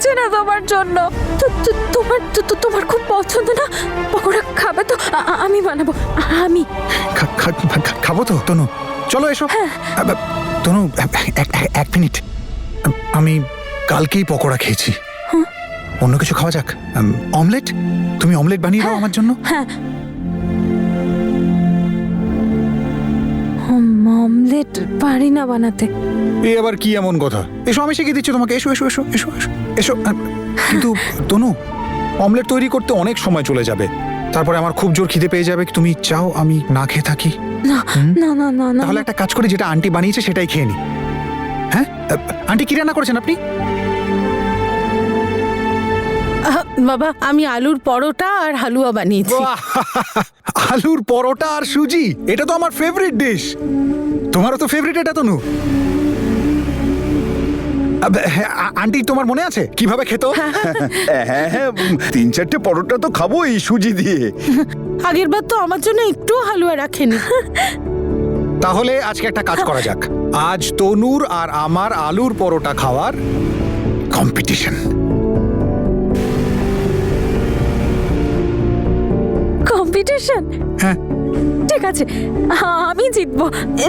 লাগছে না তোমার জন্য। তোমার খুব পছন্দ না? পকোড়া খাবে তো? আমি বানাবো, আমি। খাবো তো তনু? চলো এসো। তনু এক মিনিট, আমি কালকেই পকোড়া খেয়েছি। অন্য কিছু খাওয়া যাক। অমলেট, তুমি অমলেট বানিয়ে দাও আমার জন্য। হ্যাঁ, অমলেট পারি না বানাতে। এই আবার কি এমন কথা? এসো, আমি শিখিয়ে দিচ্ছি তোমাকে। এসো এসো এসো এসো এসো এসো। কিন্তু তনু, অমলেট তৈরি করতে অনেক সময় চলে যাবে, তারপরে আমার খুব জোর খিদে পেয়ে যাবে। তুমি চাও আমি না খেয়ে থাকি? না না না না না। তাহলে একটা কাজ করি, যেটা আন্টি বানিয়েছে সেটাই খেয়ে নি। হ্যাঁ, আন্টি কি রান্না করেছেন আপনি? বাবা, আমি আলুর পরোটা আর হালুয়া বানিয়েছি। বাহ! আলুর পরোটা আর সুজি, এটা তো আমার ফেভারিট ডিশ। তোমারও তো ফেভারিট এটা তনু। হ্যাঁ, আন্টি তোমার মনে আছে কিভাবে খেত? হ্যাঁ হ্যাঁ, 3-4টে পরোটা তো খাবো এই সুজি দিয়ে। আগের বার তো আমার জন্য একটু হালুয়া রাখেনি। তাহলে আজকে একটা কাজ করা যাক। আজ তনুর আর আমার আলুর পরোটা খাওয়ার কম্পিটিশন। কম্পিটিশন? হ্যাঁ, ঠিক আছে, আমি জিতবো।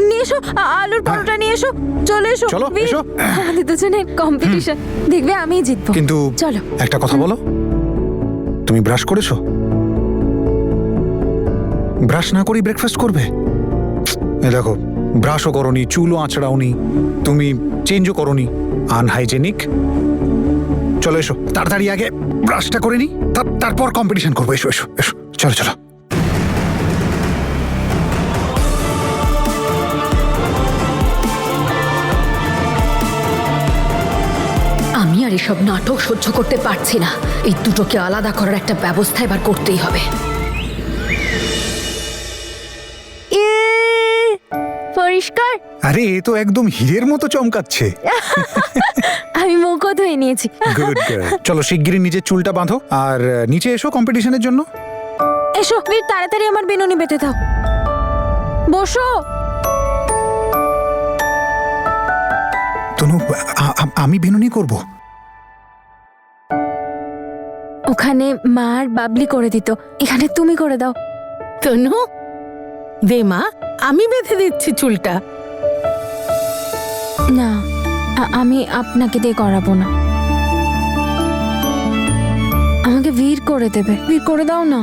নিয়ে এসো আলুর পরোটা, নিয়ে এসো। চলে এসো। চলো, বীর, এসো। আমাদের দুজনের কম্পিটিশন, দেখবে আমি জিতবো। কিন্তু চলো। একটা কথা বলো, তুমি ব্রাশ করেছো? ব্রাশ না করেই ব্রেকফাস্ট করবে? এ দেখো, ব্রাশও করনি, চুলও আঁচড়াওনি, তুমি চেঞ্জও করনি, আনহাইজেনিক। চলো এসো, তাড়াতাড়ি আগে ব্রাশটা করে নি, তারপর কম্পিটিশন করবো। এসো এসো এসো, চলো চলো। আমি আর এসব নাটক সহ্য করতে পারছি না। এই দুটোকে আলাদা করার একটা ব্যবস্থা এবার করতেই হবে। পরিষ্কার। আরে, এ তো একদম হীরের মতো চমকাচ্ছে। আমি মুখও ধুয়ে নিয়েছি। Good girl. চলো শিগগিরই নিজের চুলটা বাঁধো আর নিচে এসো কম্পিটিশনের জন্য। এসো বীর, তাড়াতাড়ি আমার বিনুনি বেঁধে দাও। বসো। তনু, আমি বিনুনি করব? ওখানে মা আর বাবলি করে দিত, এখানে তুমি করে দাও। তনু, দে মা, আমি বেঁধে দিচ্ছি চুলটা। না, আমি আপনাকে দিয়ে করাবো না, আমাকে বীর করে দেবে। বীর করে দাও না।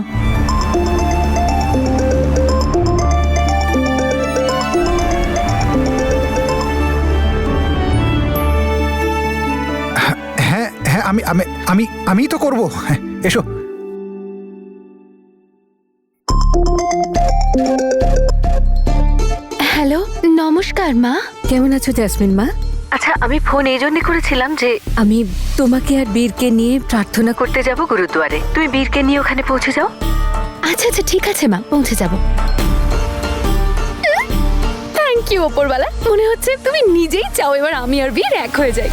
হ্যাঁ হ্যাঁ, আমি আমি আমি আমি তো করবো। হ্যাঁ, এসো। হ্যালো, নমস্কার মা। কেমন আছো জেসমিন মা? আচ্ছা, আমি ফোন এই জন্য করেছিলাম যে আমি তোমাকে আর বীরকে নিয়ে প্রার্থনা করতে যাব গুরুদুয়ারে। তুমি বীরকে নিয়ে ওখানে পৌঁছে যাও। আচ্ছা আচ্ছা, ঠিক আছে মা, পৌঁছে যাব। থ্যাংক ইউ ওপরওয়ালা, মনে হচ্ছে তুমি নিজেই চাও এবার আমি আর বীর এক হয়ে যাই।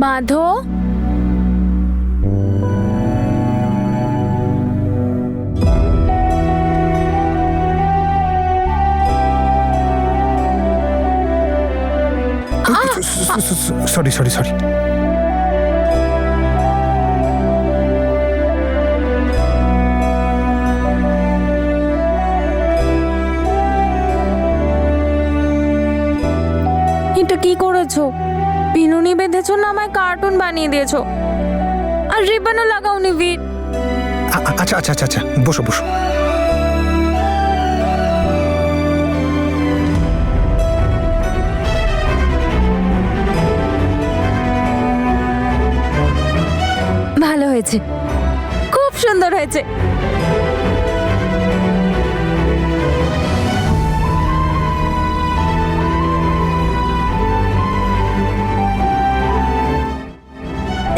বাঁধো। Sorry sorry sorry. এটা কি করেছো? বিনুনি বেঁধেছো না আমায় কার্টুন বানিয়ে দিয়েছো? আর রিবনও লাগাওনি বীর। আচ্ছা আচ্ছা আচ্ছা আচ্ছা, বসো বসো। ভালো হয়েছে, খুব সুন্দর হয়েছে।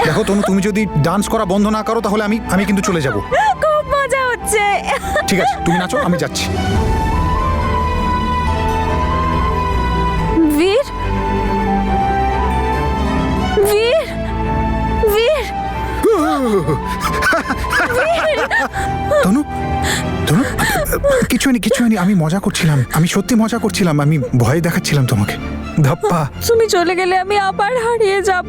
দেখো তনু, তুমি যদি ডান্স করা বন্ধ না করো তাহলে আমি কিন্তু চলে যাব। খুব মজা হচ্ছে। ঠিক আছে, তুমি নাচো, আমি যাচ্ছি। বীর, বীর, বীর। তনু, তনু, কিছু হয়নি কিছু হয়নি, আমি মজা করছিলাম, আমি সত্যি মজা করছিলাম, আমি ভয় দেখাচ্ছিলাম তোমাকে। ধাপ্পা। তুমি চলে গেলে আমি আবার হারিয়ে যাব।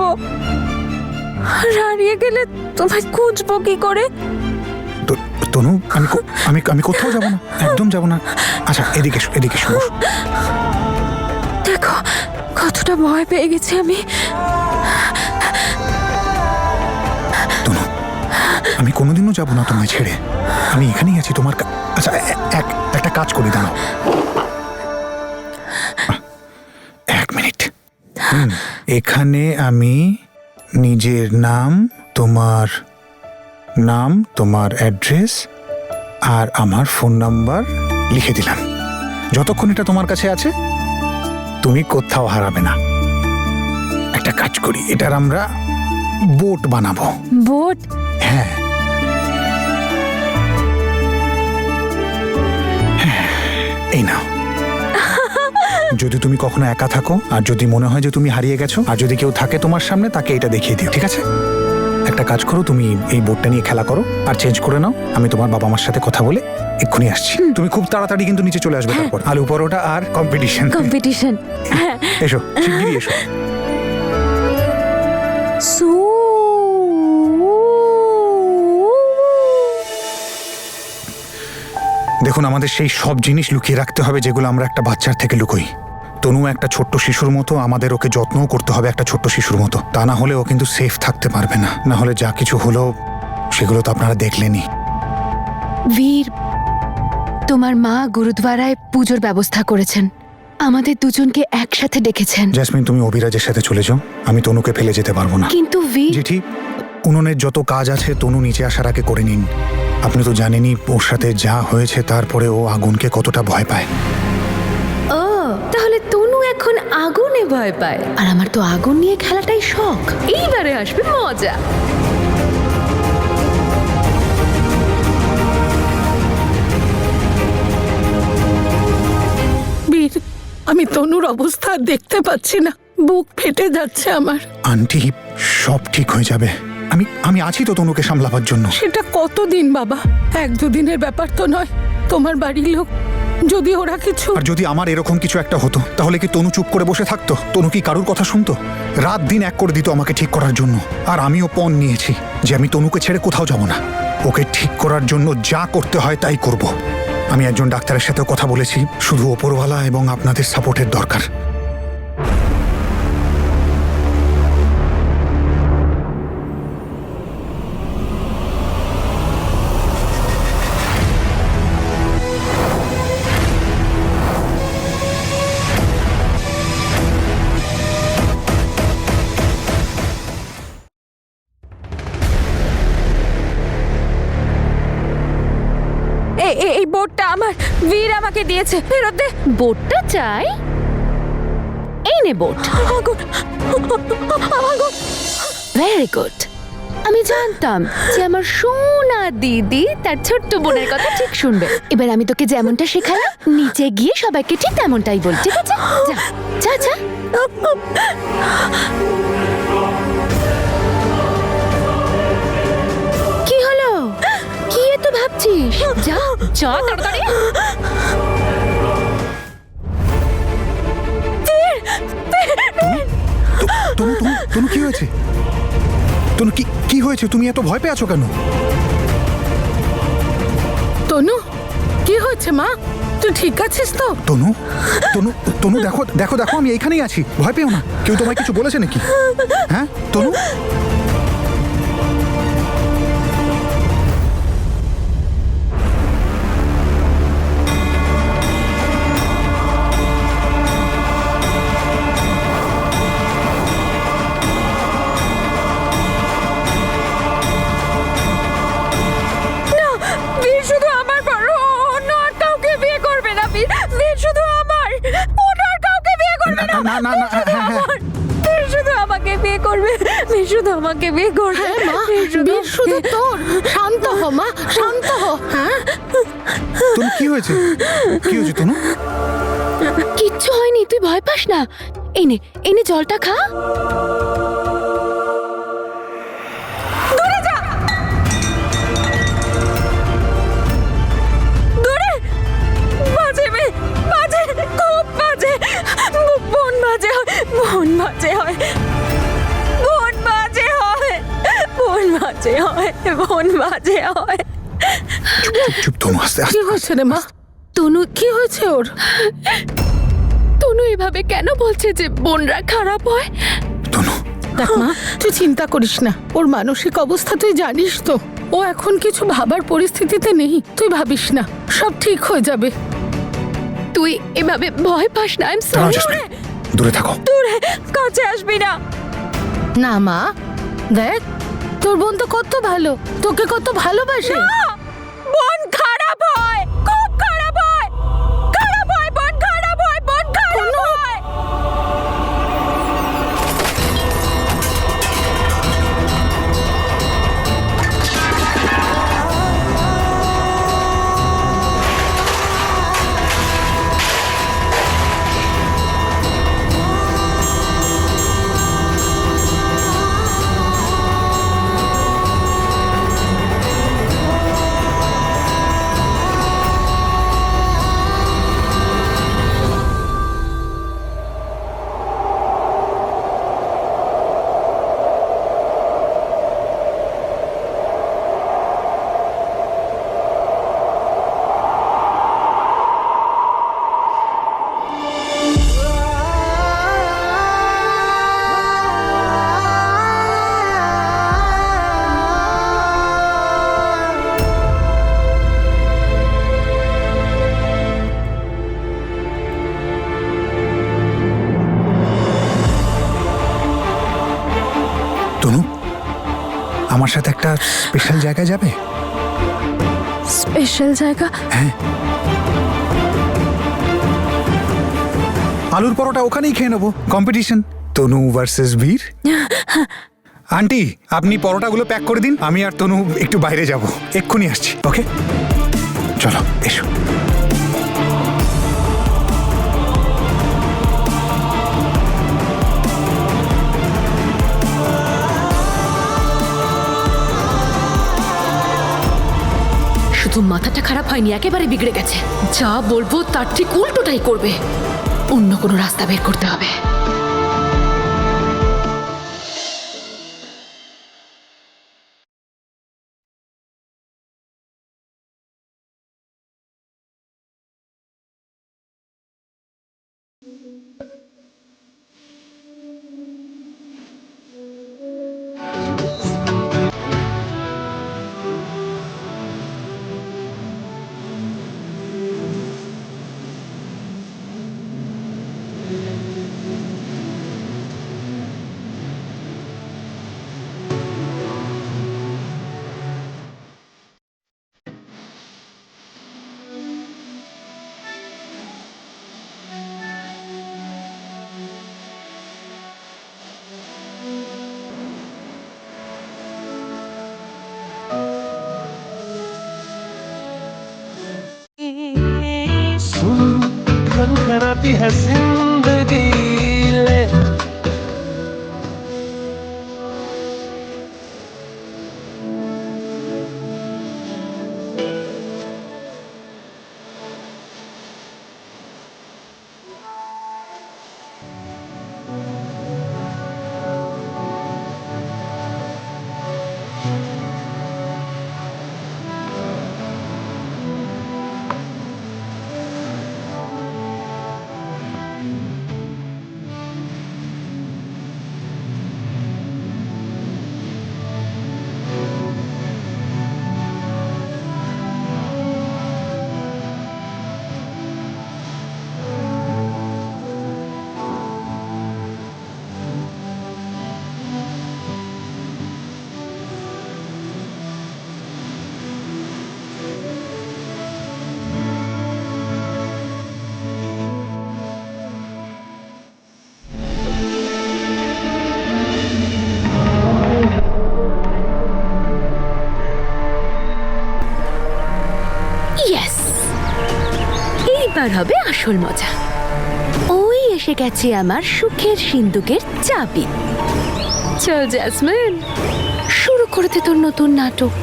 আর হারিয়ে গেলে তোমায় খুঁজবো কি করে? তনু, আমি কোথাও যাব না, একদম যাব না। আচ্ছা, এদিকে এসো, এদিকে এসো, বসো। দেখো কতটা ভয় পেয়ে গেছি আমি। তনু, আমি কোনোদিনও যাব না তোমায় ছেড়ে। আমি এখানেই আছি তোমার আচ্ছা, একটা কাজ করি, দাঁড়াও 1 মিনিট। এখানে আমি নিজের নাম, তোমার অ্যাড্রেস আর আমার ফোন নাম্বার লিখে দিলাম। যতক্ষণ এটা তোমার কাছে আছে তুমি কোথাও হারাবে না। একটা কাজ করি, এটার আমরা বোট বানাবো। বোট? হ্যাঁ, এই নাও। যদি তুমি কখনো একা থাকো আর যদি মনে হয় যে তুমি হারিয়ে গেছো, আর যদি কেউ থাকে তোমার সামনে, তাকে এটা দেখিয়ে দিও, ঠিক আছে? একটা কাজ করো, তুমি এই বোর্ডটা নিয়ে খেলা করো আর চেঞ্জ করে নাও। আমি তোমার বাবা মার সাথে কথা বলে এক্ষুনি আসছি। তুমি খুব তাড়াতাড়ি কিন্তু নিচে চলে আসবে। তারপর আলু পরোটা আর কম্পিটিশন। এসো, শিগগিরই এসো। দেখুন, আমাদের সেই সব জিনিস লুকিয়ে রাখতে হবে যেগুলো আমরা একটা বাচ্চার থেকে লুকোই। তনু একটা ছোট্ট শিশুর মতো, আমাদের ওকে যত্নও করতে হবে একটা ছোট্ট শিশুর মতো। তা না হলে ও কিন্তু সেফ থাকতে পারবে না। না হলে যা কিছু হলো সেগুলো তো আপনারা দেখলেনই। বীর, তোমার মা গুরুদ্বারায় পুজোর ব্যবস্থা করেছেন, আমাদের দুজনকে একসাথে ডেকেছেন। জেসমিন, তুমি অভিরাজের সাথে চলে যাও, আমি তনুকে ফেলে যেতে পারবো না। কিন্তু বীর, জেঠি, উনুনের যত কাজ আছে তনু নিচে আসার আগে করে নিন। আপনি তো জানেনই ওর সাথে যা হয়েছে, তারপরে ও আগুনকে কতটা ভয় পায়। ও তাহলে তনু এখন আগুনে ভয় পায়, আর আমার তো আগুন নিয়ে খেলাটাই শখ। এইবারে আসবে মজা। বীর, আমি তনুর অবস্থা আর দেখতে পাচ্ছি না, বুক ফেটে যাচ্ছে আমার। আন্টি, সব ঠিক হয়ে যাবে। আমি আছি তো তনুকে সামলাবার জন্য। সেটা কতদিন বাবা? 1-2 দিনের ব্যাপার তো নয়। তোমার বাড়ির লোক যদি ওরা কিছু... আর যদি আমার এরকম কিছু একটা হতো, তাহলে কি তনু চুপ করে বসে থাকতো? তনু কি কারুর কথা শুনতো? রাত দিন এক করে দিত আমাকে ঠিক করার জন্য। আর আমিও পণ নিয়েছি যে আমি তনুকে ছেড়ে কোথাও যাব না। ওকে ঠিক করার জন্য যা করতে হয় তাই করব। আমি একজন ডাক্তারের সাথেও কথা বলেছি। শুধু ওপরওয়ালা এবং আপনাদের সাপোর্টের দরকার। এই বোটটা আমার, বীর আমাকে দিয়েছে, ফেরত দে। বোটটা চাই? এই নে বোট। আগুন, আগুন। Very good. আমি জানতাম যে আমার সোনা দিদি তার ছোট্ট বোনের কথা ঠিক শুনবে। এবার আমি তোকে যেমনটা শেখালাম, নিচে গিয়ে সবাইকে ঠিক তেমনটাই বল, ঠিক আছে? যা যা যা। কি হলো? কি এত ভাবছিস? যা যা তাড়াতাড়ি। তনু, কি হয়েছে? তনু, কি হয়েছে? তুমি এত ভয় পেয়ে আছো কেন? তনু, কি হয়েছে মা? তুই ঠিক আছিস তো? তনু, তনু, তনু, দেখো দেখো দেখো, আমি এইখানেই আছি, ভয় পেও না। কেউ তোমায় কিছু বলেছে নাকি? হ্যাঁ তনু? না না না, বীর শুধু আমাকে বিয়ে করবে, বীর শুধু আমাকে বিয়ে করবে। হ্যাঁ মা, বীর শুধু তোর। শান্ত হ মা, শান্ত হ। হ্যাঁ তনু, কি হয়েছে? কি হয়েছে তনু? কিচ্ছু হয়নি, তুই ভয় পাস না। এনে এনে জলটা খা। বাজে হয়, বোন বাজে হয়, বোন বাজে হয়, বোন বাজে হয়, বোন বাজে হয়। চুপ চুপ চুপ তনু, আস্তে কি আস্তে হয়েছে রে মা? তনু কি হয়েছে ওর? তনু এভাবে কেন বলছে যে বোনরা খারাপ হয়? তনু, দেখ মা, তুই চিন্তা করিস না। ওর মানসিক অবস্থা তুই জানিস তো। ও এখন কিছু ভাবার পরিস্থিতিতে নেই। তুই ভাবিস না, সব ঠিক হয়ে যাবে। তুই এভাবে ভয় পাস না। আই এম দাঁড়াও সরি। জাসমিন, দূরে থাকো। দূরে, কাছে আসবি না। না মা, দেখ তোর বোন তো কত ভালো, তোকে কত ভালোবাসে। বোন খারাপ হয়, খুব খারাপ হয়, খারাপ হয়, বোন খারাপ হয়, বোন খারাপ হয়। তনু, আমার সাথে একটা স্পেশাল জায়গায় যাবে? স্পেশাল জায়গা? হ্যাঁ, আলুর পরোটা ওখানেই খেয়ে নেবো। কম্পিটিশন, তনু ভার্সেস বীর। আন্টি, আপনি পরোটাগুলো প্যাক করে দিন, আমি আর তনু একটু বাইরে যাব, এক্ষুনি আসছি। ওকে, চলো এসো। শুধু মাথাটা খারাপ হয়নি, একেবারে বিগড়ে গেছে। যা বলবো তার ঠিক উল্টোটাই করবে। অন্য কোনো রাস্তা বের করতে হবে। खनखनाती है जिंदगी ले ইয়েস, এইবার হবে আসল মজা। ওই এসে গেছে আমার সুখের সিন্দুকের চাবি। চল জ্যাসমিন, শুরু করে দে তোর নতুন নাটক।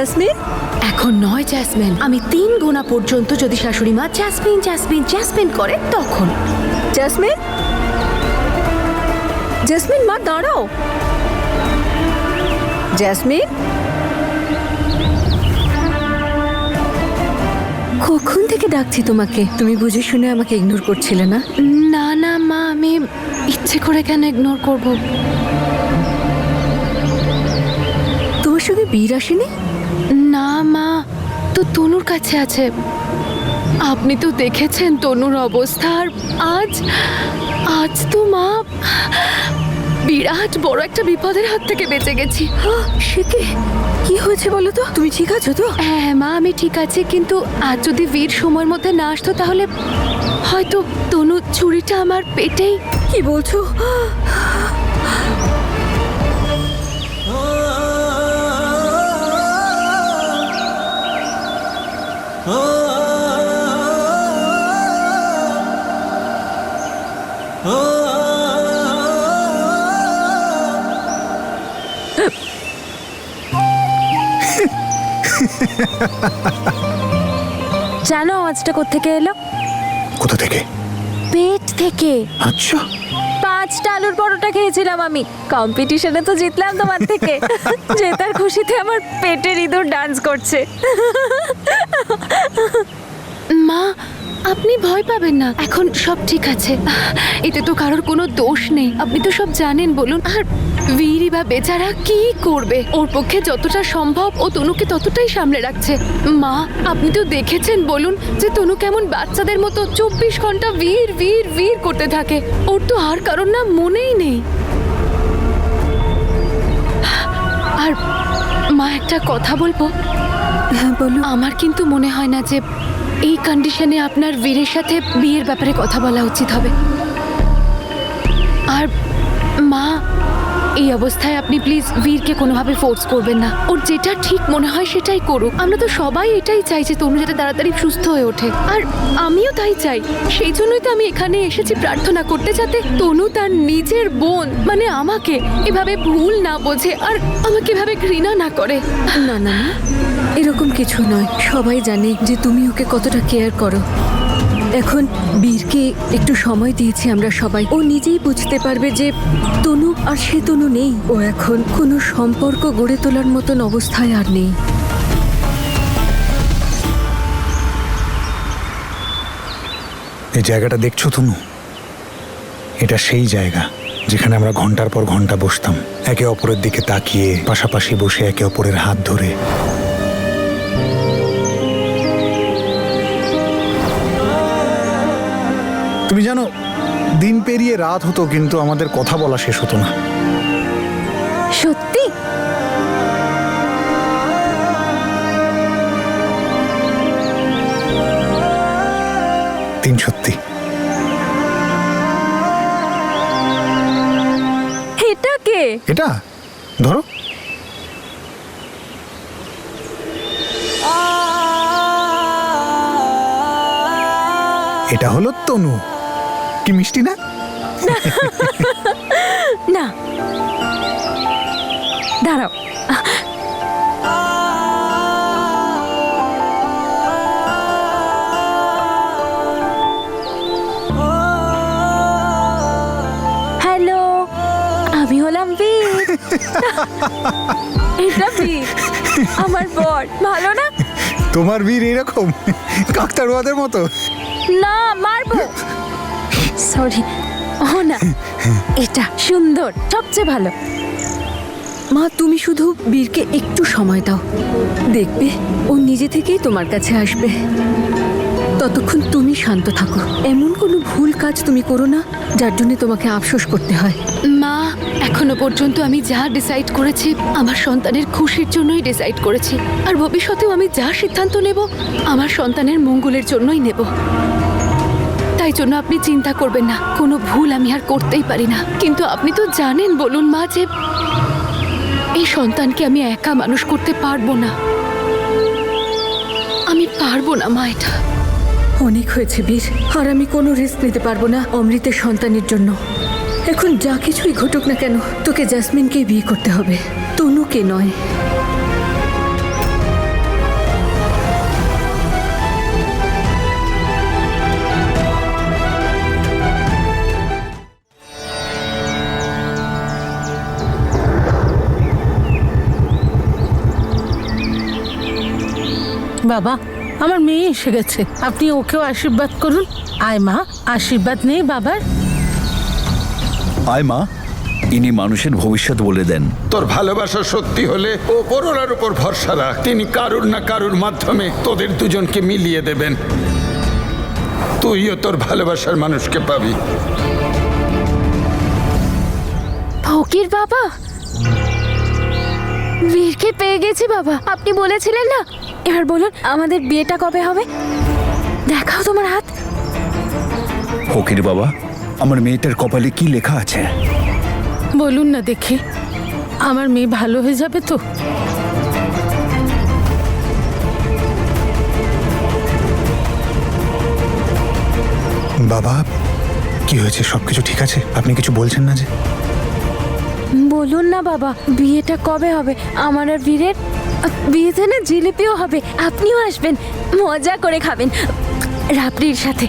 জেসমিন, এখন নয় জ্যাসমিন, আমি 3 গোনা পর্যন্ত যদি শাশুড়ি মা জ্যাসমিন জ্যাসমিন জ্যাসমিন করে তখন। জেসমিন, জেসমিন মা দাঁড়াও। জেসমিন, কখন থেকে ডাকছি তোমাকে, তুমি বুঝে শুনে আমাকে ইগনোর করছিলে না? না না মা, আমি ইচ্ছে করে কেন ইগনোর করব? তোমার সঙ্গে বীর আসেনি? না মা, তো তনুর কাছে আছে। আপনি তো দেখেছেন তনুর অবস্থা। আর আজ আজ তো মা বিরাট বড় একটা বিপদের হাত থেকে বেঁচে গেছি। সে কি হয়েছে বলো তো? তুমি ঠিক আছো তো? হ্যাঁ মা, আমি ঠিক আছি, কিন্তু আজ যদি বীর সময়ের মধ্যে না আসতো তাহলে হয়তো তনু ছুরিটা আমার পেটেই। কি বলছো? জানো আওয়াজটা কোত্থেকে এলো? কোথা থেকে? পেট থেকে। আচ্ছা, 5টা আলুর পরোটা খেয়েছিলাম আমি। কম্পিটিশনে তো জিতলাম তোমার থেকে। জেতার খুশিতে আমার পেটের ইঁদুর ডান্স করছে। মা, আপনি ভয় পাবেন না, এখন সব ঠিক আছে। এতে তো কারোর কোনো দোষ নেই, আপনি তো সব জানেন। বলুন, আর বীরই বা বেচারা কি করবে? ওর পক্ষে যতটা সম্ভব ও তনুকে ততটাই সামলে রাখছে। মা, আপনি তো দেখেছেন, বলুন যে তনু কেমন বাচ্চাদের মতো 24 ঘন্টা বীর বীর বীর করতে থাকে। ওর তো আর কারণ না মনেই নেই। আর মা, একটা কথা বলবো? হ্যাঁ বলো। আমার কিন্তু মনে হয় না যে এই কন্ডিশনে আপনার বীরের সাথে বিয়ের ব্যাপারে কথা বলা উচিত হবে। আর মা, এই অবস্থায় আপনি প্লিজ বীরকে কোনোভাবে ফোর্স করবেন না। ওর যেটা ঠিক মনে হয় সেটাই করুক। আমরা তো সবাই এটাই চাই যে তনু যাতে তাড়াতাড়ি সুস্থ হয়ে ওঠে, আর আমিও তাই চাই। সেই জন্যই তো আমি এখানে এসেছি প্রার্থনা করতে, যাতে তনু তার নিজের বোন মানে আমাকে এভাবে ভুল না বোঝে আর আমাকে এভাবে ঘৃণা না করে। না না না, এরকম কিছু নয়। সবাই জানে যে তুমি ওকে কতটা কেয়ার করো। এখন বীরকে একটু সময় দিয়েছি আমরা সবাই। ও নিজেই বুঝতে পারবে যে তনু আর সে তনু নেই। ও এখন কোনো সম্পর্ক গড়ে তোলার মতন অবস্থায় আর নেই। এই জায়গাটা দেখছো তুমি? এটা সেই জায়গা যেখানে আমরা ঘন্টার পর ঘন্টা বসতাম, একে অপরের দিকে তাকিয়ে, পাশাপাশি বসে একে অপরের হাত ধরে। তুমি জানো, দিন পেরিয়ে রাত হতো কিন্তু আমাদের কথা বলা শেষ হতো না। সত্যি? দিন সত্যি। এটা কে? এটা ধরো। এটা হলো তনু। কি মিষ্টি না? না, দাঁড়াও। হ্যালো, আমি হলাম বীর। এটা বীর, আমার বর। ভালো না? তোমার বীর এরকম কাকতাড়ুয়াদের মতো? না, মারবো। সরি। ও না, এটা সুন্দর, সবচেয়ে ভালো। মা, তুমি শুধু বীরকে একটু সময় দাও, দেখবে ও নিজে থেকেই তোমার কাছে আসবে। ততক্ষণ তুমি শান্ত থাকো। এমন কোনো ভুল কাজ তুমি করো না যার জন্য তোমাকে আফসোস করতে হয়। মা, এখনো পর্যন্ত আমি যা ডিসাইড করেছি আমার সন্তানের খুশির জন্যই ডিসাইড করেছি। আর ভবিষ্যতেও আমি যা সিদ্ধান্ত নেব আমার সন্তানের মঙ্গলের জন্যই নেব। তাই জন্য আপনি চিন্তা করবেন না, কোনো ভুল আমি আর করতেই পারি না। কিন্তু আপনি তো জানেন, বলুন মা, যে এই সন্তানকে আমি একা মানুষ করতে পারবো না। আমি পারবো না মা, এটা অনেক হয়েছে বীর, আর আমি কোনো রিস্ক নিতে পারবো না অমৃতের সন্তানের জন্য। এখন যা কিছুই ঘটুক না কেন, তোকে জাসমিনকেই বিয়ে করতে হবে, তনুকে নয়। বাবা, আমার মেয়ে এসে গেছে, আপনি ওকেও আশীর্বাদ করুন। আয় মা, আশীর্বাদ নেই বাবার। আয় মা, ইনি মানুষের ভবিষ্যৎ বলে দেন। তোর ভালোবাসা সত্যি হলে ওপরওয়ালার উপর ভরসা রাখ, তিনি কারুর না কারুর মাধ্যমে তোদের দুজনকে মিলিয়ে দেবেন। তুইও তোর ভালোবাসার মানুষকে পাবি। ফকির বাবা, বীরকে পেয়ে গেছি বাবা। আপনি বলেছিলেন না? এবার বলুন আমাদের বিয়েটা কবে হবে? দেখাও তোমার হাত। ফকির বাবা, আমার মেয়েটার কপালে কি লেখা আছে? বলুন না দেখি, আমার মেয়ে ভালো হয়ে যাবে তো? বাবা, কি হয়েছে? সবকিছু ঠিক আছে? আপনি কিছু বলছেন না যে? বলুন না বাবা, বিয়েটা কবে হবে? আমার আর বীরের বিয়েতে না জিলিপিও হবে, আপনিও আসবেন, মজা করে খাবেন রাবড়ির সাথে।